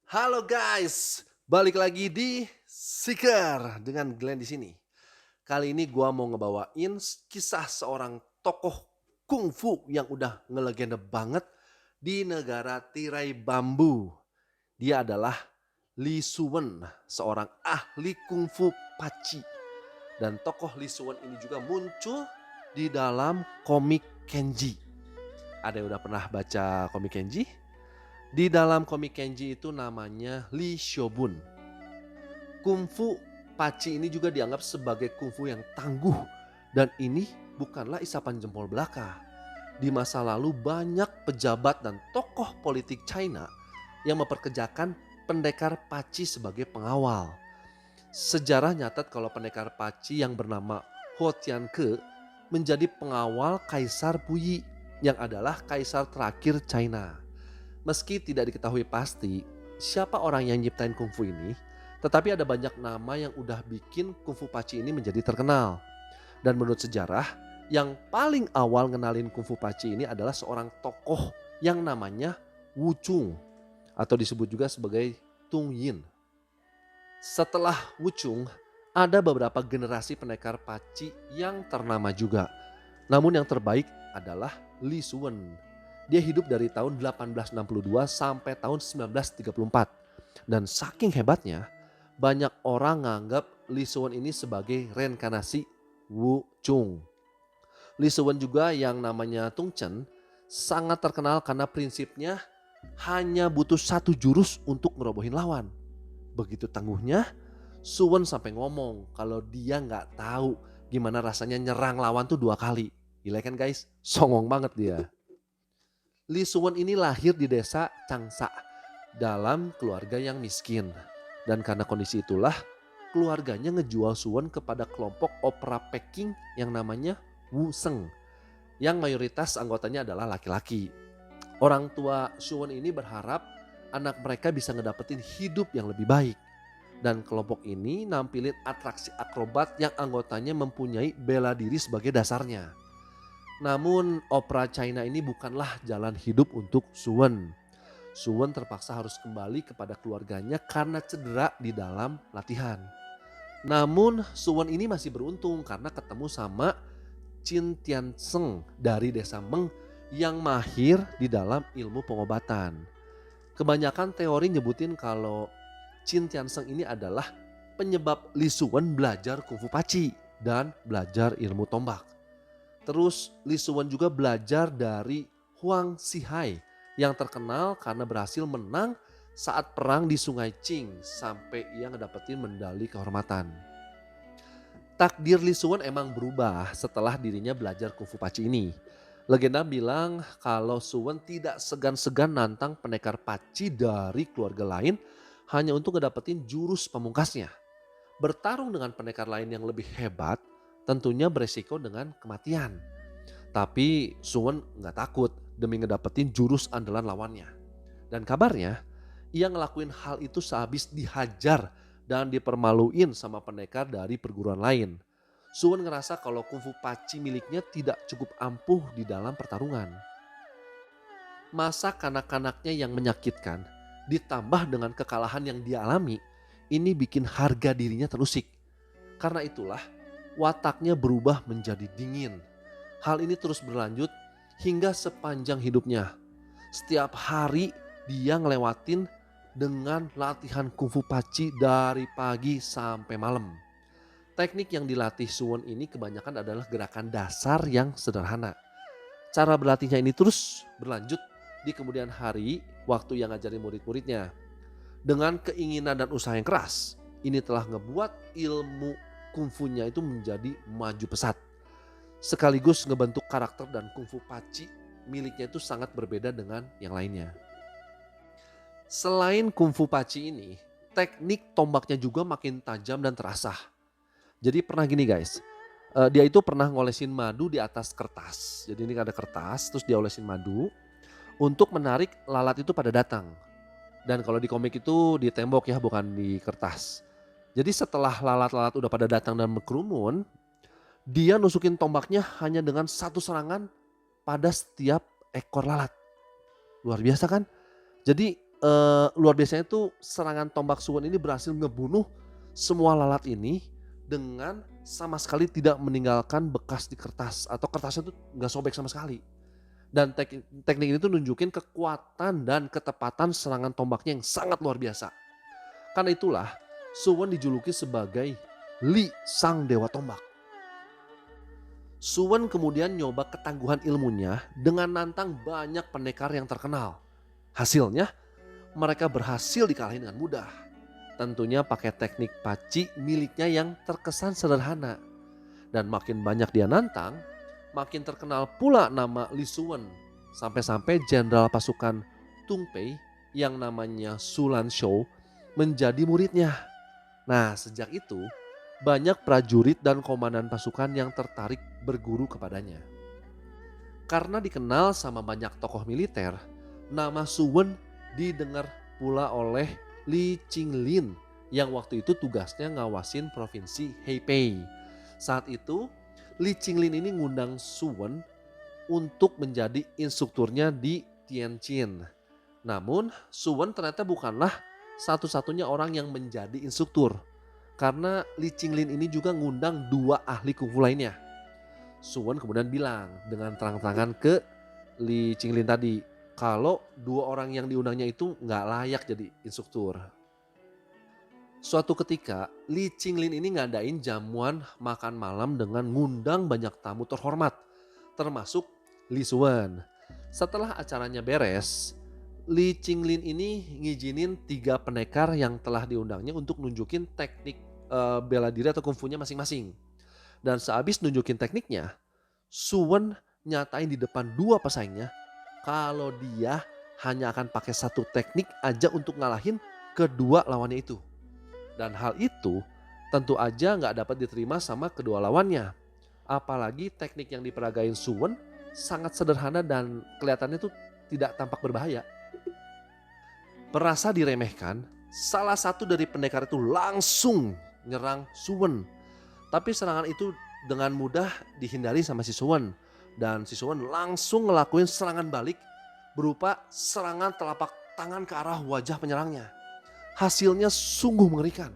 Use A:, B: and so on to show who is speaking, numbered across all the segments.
A: Halo guys, balik lagi di Seeker dengan Glenn di sini. Kali ini gua mau ngebawain kisah seorang tokoh kungfu yang udah ngelegenda banget di negara tirai bambu. Dia adalah Lee Suwen, seorang ahli kungfu paci. Dan tokoh Lee Suwen ini juga muncul di dalam komik Kenji. Ada yang udah pernah baca komik Kenji? Di dalam komik Kenji itu namanya Lee Shobun. Kungfu Paci ini juga dianggap sebagai kungfu yang tangguh. Dan ini bukanlah isapan jempol belaka. Di masa lalu banyak pejabat dan tokoh politik China yang memperkerjakan pendekar Paci sebagai pengawal. Sejarah nyatat kalau pendekar Paci yang bernama Ho Tianke menjadi pengawal Kaisar Puyi yang adalah kaisar terakhir China. Meski tidak diketahui pasti siapa orang yang nyiptain kungfu ini, tetapi ada banyak nama yang udah bikin kungfu Paci ini menjadi terkenal. Dan menurut sejarah, yang paling awal ngenalin kungfu Paci ini adalah seorang tokoh yang namanya Wu Chung atau disebut juga sebagai Tung Yin. Setelah Wu Chung, ada beberapa generasi pendekar Paci yang ternama juga. Namun yang terbaik adalah Lee Suwen. Dia hidup dari tahun 1862 sampai tahun 1934. Dan saking hebatnya, banyak orang nganggap Lee Suwen ini sebagai reinkarnasi Wu Chung. Lee Suwen juga yang namanya Tung Chen sangat terkenal karena prinsipnya hanya butuh satu jurus untuk ngerobohin lawan. Begitu tangguhnya, Suwen sampai ngomong kalau dia nggak tahu gimana rasanya nyerang lawan tuh 2 kali. Gila kan guys, songong banget dia. Lee Suwen ini lahir di desa Changsha dalam keluarga yang miskin. Dan karena kondisi itulah keluarganya ngejual Suwen kepada kelompok opera Peking yang namanya Wu Sheng. Yang mayoritas anggotanya adalah laki-laki. Orang tua Suwen ini berharap anak mereka bisa ngedapetin hidup yang lebih baik. Dan kelompok ini nampilin atraksi akrobat yang anggotanya mempunyai bela diri sebagai dasarnya. Namun opera China ini bukanlah jalan hidup untuk Suwen. Suwen terpaksa harus kembali kepada keluarganya karena cedera di dalam latihan. Namun Suwen ini masih beruntung karena ketemu sama Qin Tiansheng dari desa Meng yang mahir di dalam ilmu pengobatan. Kebanyakan teori nyebutin kalau Qin Tiansheng ini adalah penyebab Lee Suwen belajar kungfu paci dan belajar ilmu tombak. Terus Lee Suwen juga belajar dari Huang Xihai yang terkenal karena berhasil menang saat perang di Sungai Qing sampai ia ngedapetin medali kehormatan. Takdir Lee Suwen emang berubah setelah dirinya belajar kungfu paci ini. Legenda bilang kalau Suwen tidak segan-segan nantang pendekar paci dari keluarga lain hanya untuk ngedapetin jurus pamungkasnya. Bertarung dengan pendekar lain yang lebih hebat tentunya beresiko dengan kematian. Tapi Suwen nggak takut demi ngedapetin jurus andalan lawannya. Dan kabarnya ia ngelakuin hal itu sehabis dihajar dan dipermaluin sama pendekar dari perguruan lain. Suwen ngerasa kalau kungfu paci miliknya tidak cukup ampuh di dalam pertarungan. Masa kanak-kanaknya yang menyakitkan ditambah dengan kekalahan yang dia alami, ini bikin harga dirinya terusik. Karena itulah wataknya berubah menjadi dingin. Hal ini terus berlanjut hingga sepanjang hidupnya. Setiap hari dia ngelewatin dengan latihan kungfu paci dari pagi sampai malam. Teknik yang dilatih Suwon ini kebanyakan adalah gerakan dasar yang sederhana. Cara berlatihnya ini terus berlanjut di kemudian hari waktu yang ngajarin murid-muridnya. Dengan keinginan dan usaha yang keras, ini telah ngebuat ilmu kungfunya itu menjadi maju pesat. Sekaligus ngebentuk karakter dan kungfu paci miliknya itu sangat berbeda dengan yang lainnya. Selain kungfu paci ini, teknik tombaknya juga makin tajam dan terasah. Jadi pernah gini guys, dia itu pernah ngolesin madu di atas kertas. Jadi ini ada kertas, terus dia olesin madu untuk menarik lalat itu pada datang. Dan kalau di komik itu di tembok ya, bukan di kertas. Jadi setelah lalat-lalat udah pada datang dan berkerumun, dia nusukin tombaknya hanya dengan satu serangan pada setiap ekor lalat. Luar biasa kan? Jadi luar biasanya tuh serangan tombak Suwon ini berhasil ngebunuh semua lalat ini dengan sama sekali tidak meninggalkan bekas di kertas atau kertasnya tuh nggak sobek sama sekali. Dan teknik ini tuh nunjukin kekuatan dan ketepatan serangan tombaknya yang sangat luar biasa. Karena itulah Suwon dijuluki sebagai Li Sang Dewa Tombak. Suwon kemudian nyoba ketangguhan ilmunya dengan nantang banyak pendekar yang terkenal. Hasilnya mereka berhasil dikalahin dengan mudah. Tentunya pakai teknik paci miliknya yang terkesan sederhana. Dan makin banyak dia nantang, makin terkenal pula nama Li Suwen. Sampai-sampai jenderal pasukan Tung Pei yang namanya Sulan Shou menjadi muridnya. Nah, sejak itu banyak prajurit dan komandan pasukan yang tertarik berguru kepadanya. Karena dikenal sama banyak tokoh militer, nama Suwen didengar pula oleh Li Qinglin yang waktu itu tugasnya ngawasin provinsi Hebei. Saat itu Li Qinglin ini ngundang Suwen untuk menjadi instrukturnya di Tianjin. Namun Suwen ternyata bukanlah satu-satunya orang yang menjadi instruktur. Karena Li Qinglin ini juga ngundang 2 ahli kungfu lainnya. Suwen kemudian bilang dengan terang-terangan ke Li Qinglin tadi, kalau 2 orang yang diundangnya itu nggak layak jadi instruktur. Suatu ketika Li Qinglin ini ngadain jamuan makan malam dengan ngundang banyak tamu terhormat, termasuk Li Suwen. Setelah acaranya beres, Li Qinglin ini ngizinin 3 pendekar yang telah diundangnya untuk nunjukin teknik bela diri atau kungfunya masing-masing. Dan sehabis nunjukin tekniknya, Suwen nyatain di depan 2 pesaingnya kalau dia hanya akan pakai 1 teknik aja untuk ngalahin kedua lawannya itu. Dan hal itu tentu aja nggak dapat diterima sama kedua lawannya. Apalagi teknik yang diperagain Suwen sangat sederhana dan kelihatannya tuh tidak tampak berbahaya. Merasa diremehkan, salah satu dari pendekar itu langsung nyerang Suwen. Tapi serangan itu dengan mudah dihindari sama si Suwen. Dan si Suwen langsung ngelakuin serangan balik berupa serangan telapak tangan ke arah wajah penyerangnya. Hasilnya sungguh mengerikan.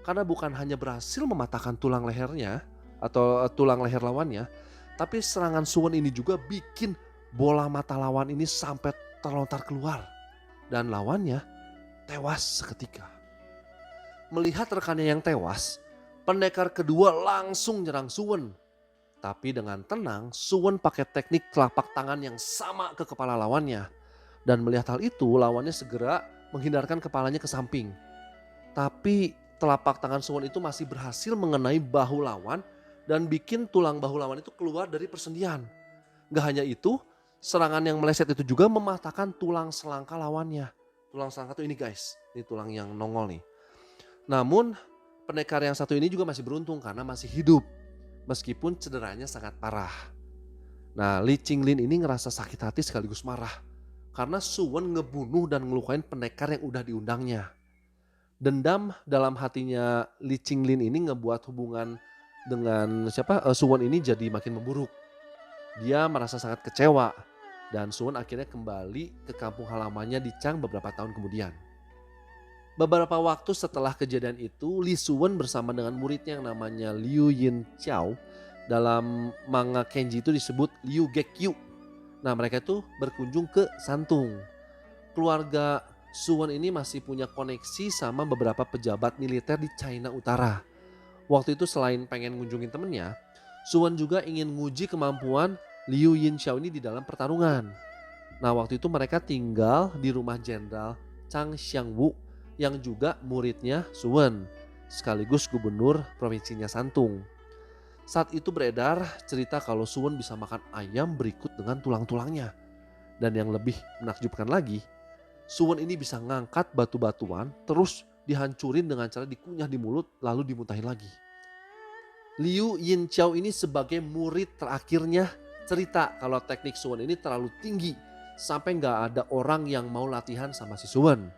A: Karena bukan hanya berhasil mematahkan tulang lehernya atau tulang leher lawannya. Tapi serangan Suwen ini juga bikin bola mata lawan ini sampai terlontar keluar. Dan lawannya tewas seketika. Melihat rekannya yang tewas, pendekar kedua langsung nyerang Suwen. Tapi dengan tenang, Suwen pakai teknik telapak tangan yang sama ke kepala lawannya. Dan melihat hal itu, lawannya segera menghindarkan kepalanya ke samping. Tapi telapak tangan Suwen itu masih berhasil mengenai bahu lawan dan bikin tulang bahu lawan itu keluar dari persendian. Gak hanya itu, serangan yang meleset itu juga mematahkan tulang selangka lawannya. Tulang selangka itu ini guys, ini tulang yang nongol nih. Namun pendekar yang satu ini juga masih beruntung karena masih hidup. Meskipun cederanya sangat parah. Nah, Li Qinglin ini ngerasa sakit hati sekaligus marah. Karena Suwen ngebunuh dan ngelukain pendekar yang udah diundangnya. Dendam dalam hatinya Li Qinglin ini ngebuat hubungan dengan Suwen ini jadi makin memburuk. Dia merasa sangat kecewa. Dan Suwen akhirnya kembali ke kampung halamannya di Chang beberapa tahun kemudian. Beberapa waktu setelah kejadian itu, Li Suwen bersama dengan muridnya yang namanya Liu Yinqiao, dalam manga Kenji itu disebut Liu Gekyu. Nah, mereka itu berkunjung ke Santung. Keluarga Suwen ini masih punya koneksi sama beberapa pejabat militer di China Utara. Waktu itu selain pengen ngunjungin temennya, Suwen juga ingin nguji kemampuan Liu Yinqiao ini di dalam pertarungan. Nah, waktu itu mereka tinggal di rumah Jenderal Chang Xiangwu yang juga muridnya Suwen, sekaligus gubernur provinsinya Santung. Saat itu beredar cerita kalau Suwen bisa makan ayam berikut dengan tulang-tulangnya. Dan yang lebih menakjubkan lagi, Suwen ini bisa ngangkat batu-batuan terus dihancurin dengan cara dikunyah di mulut lalu dimuntahin lagi. Liu Yinqiao ini sebagai murid terakhirnya cerita kalau teknik Suwen ini terlalu tinggi sampai gak ada orang yang mau latihan sama si Suwen.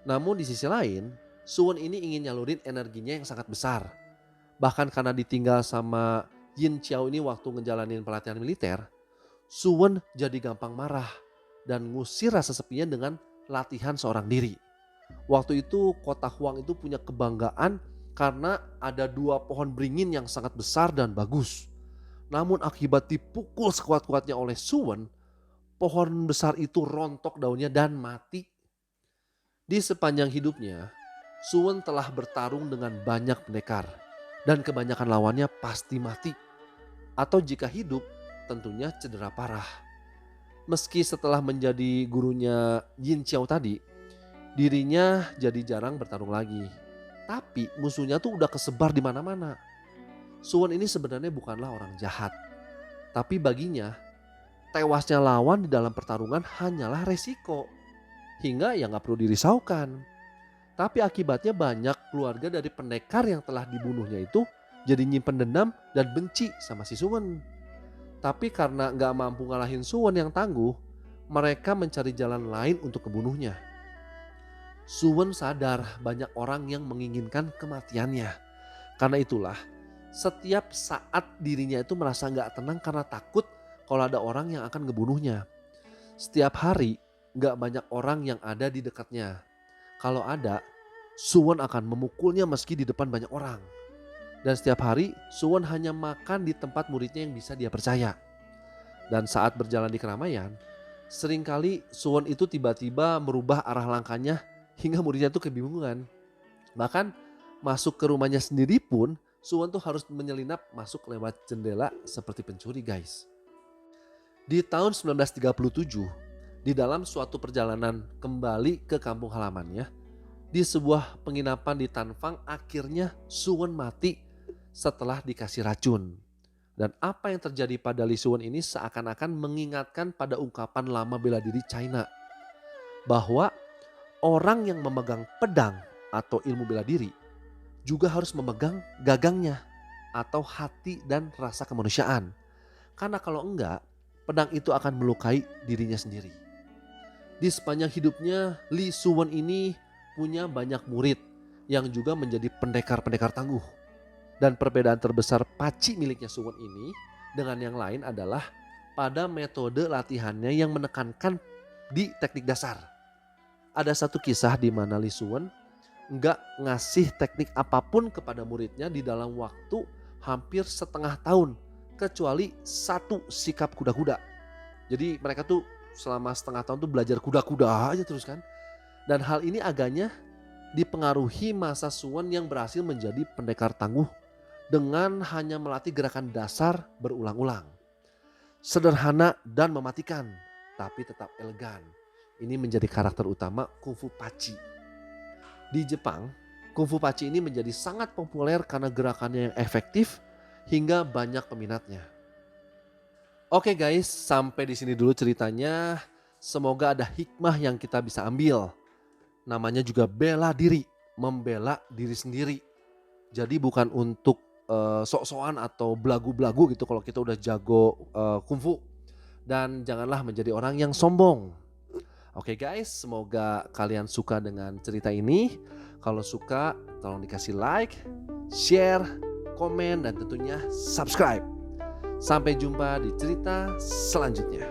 A: Namun di sisi lain, Suwen ini ingin nyalurin energinya yang sangat besar. Bahkan karena ditinggal sama Yinqiao ini waktu ngejalanin pelatihan militer, Suwen jadi gampang marah dan ngusir rasa sepinya dengan latihan seorang diri. Waktu itu kota Huang itu punya kebanggaan karena ada 2 pohon beringin yang sangat besar dan bagus. Namun akibat dipukul sekuat-kuatnya oleh Suwen, pohon besar itu rontok daunnya dan mati. Di sepanjang hidupnya, Suwen telah bertarung dengan banyak pendekar dan kebanyakan lawannya pasti mati. Atau jika hidup, tentunya cedera parah. Meski setelah menjadi gurunya Yin Xiao tadi, dirinya jadi jarang bertarung lagi. Tapi musuhnya tuh udah kesebar di mana-mana. Suwen ini sebenarnya bukanlah orang jahat. Tapi baginya, tewasnya lawan di dalam pertarungan hanyalah resiko. Hingga ya gak perlu dirisaukan. Tapi akibatnya banyak keluarga dari pendekar yang telah dibunuhnya itu jadi nyimpen dendam dan benci sama si Suwen. Tapi karena gak mampu ngalahin Suwen yang tangguh, mereka mencari jalan lain untuk membunuhnya. Suwen sadar banyak orang yang menginginkan kematiannya. Karena itulah, setiap saat dirinya itu merasa gak tenang karena takut kalau ada orang yang akan ngebunuhnya. Setiap hari gak banyak orang yang ada di dekatnya. Kalau ada, Suwen akan memukulnya meski di depan banyak orang. Dan setiap hari Suwen hanya makan di tempat muridnya yang bisa dia percaya. Dan saat berjalan di keramaian, seringkali Suwen itu tiba-tiba merubah arah langkahnya hingga muridnya itu kebingungan. Bahkan masuk ke rumahnya sendiri pun Suwen tuh harus menyelinap masuk lewat jendela seperti pencuri, guys. Di tahun 1937, di dalam suatu perjalanan kembali ke kampung halamannya, di sebuah penginapan di Tanfang, akhirnya Suwen mati setelah dikasih racun. Dan apa yang terjadi pada Li Suwen ini seakan-akan mengingatkan pada ungkapan lama bela diri China, bahwa orang yang memegang pedang atau ilmu bela diri juga harus memegang gagangnya atau hati dan rasa kemanusiaan. Karena kalau enggak, pedang itu akan melukai dirinya sendiri. Di sepanjang hidupnya, Li Suwen ini punya banyak murid yang juga menjadi pendekar-pendekar tangguh. Dan perbedaan terbesar paci miliknya Suwen ini dengan yang lain adalah pada metode latihannya yang menekankan di teknik dasar. Ada satu kisah di mana Li Suwen nggak ngasih teknik apapun kepada muridnya di dalam waktu hampir setengah tahun, kecuali 1 sikap kuda-kuda. Jadi mereka tuh selama setengah tahun tuh belajar kuda-kuda aja terus kan. Dan hal ini agaknya dipengaruhi masa Suwen yang berhasil menjadi pendekar tangguh dengan hanya melatih gerakan dasar berulang-ulang. Sederhana dan mematikan, tapi tetap elegan. Ini menjadi karakter utama Kungfu Paci. Di Jepang, Kungfu Paci ini menjadi sangat populer karena gerakannya yang efektif hingga banyak peminatnya. Oke guys, sampai di sini dulu ceritanya. Semoga ada hikmah yang kita bisa ambil. Namanya juga bela diri, membela diri sendiri. Jadi bukan untuk sok-sokan atau belagu-belagu gitu kalau kita udah jago kungfu. Dan janganlah menjadi orang yang sombong. Oke guys, semoga kalian suka dengan cerita ini. Kalau suka, tolong dikasih like, share, komen, dan tentunya subscribe. Sampai jumpa di cerita selanjutnya.